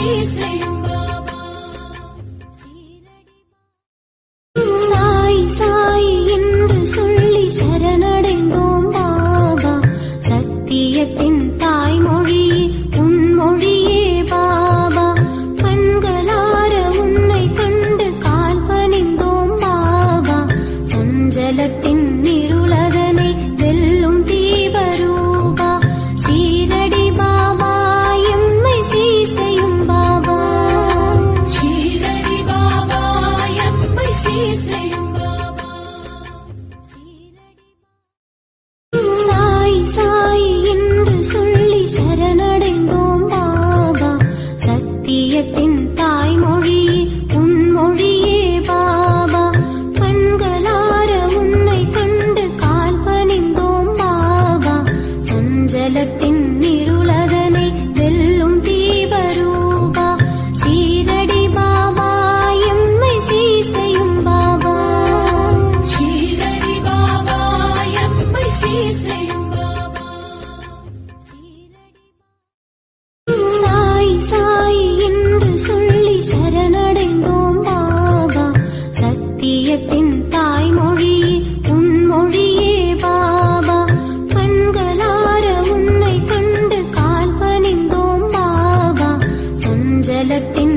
சீர் செய்யும் பாபா. சாய் சாய் என்று சொல்லி சரணடைந்தோம் பாபா. சத்தியத்தின் தாய்மொழியே உன் மொழியே பாபா. கண்களார உன்னை கண்டு கால் பணிந்தோம் பாபா. சஞ்சலத்தின் இருளதனை வெல்லும் தீபரூபா. சீரடி பாபா எம்மை சீர் செய்யும் பாபா. ஷீரடி பாபா எம்மை சீர் செய்யும் பாபா. சாய் சாய் என்று சொல்லி சரணடைந்தோம் பாபா. சத்தியத்தின் தாய்மொழியே உன் மொழியே பாபா. கண்களார உன்னை கண்டு கால் பணிந்தோம் பாபா. சஞ்சலத்தின் இருளதனை வெல்லும் தீபரூபா. சீரடி பாபா எம்மை சீர் செய்யும் பாபா. ஷீரடி பாபா எம்மை சீர் செய்யும் பாபா. சாய் சாய் என்று சொல்லி சரணடைந்தோம் பாபா. சத்தியத்தின் தாய்மொழியே உன் மொழியே பாபா. கண்களார உன்னை கண்டு கால் பணிந்தோம் பாபா. சஞ்சலத்தின்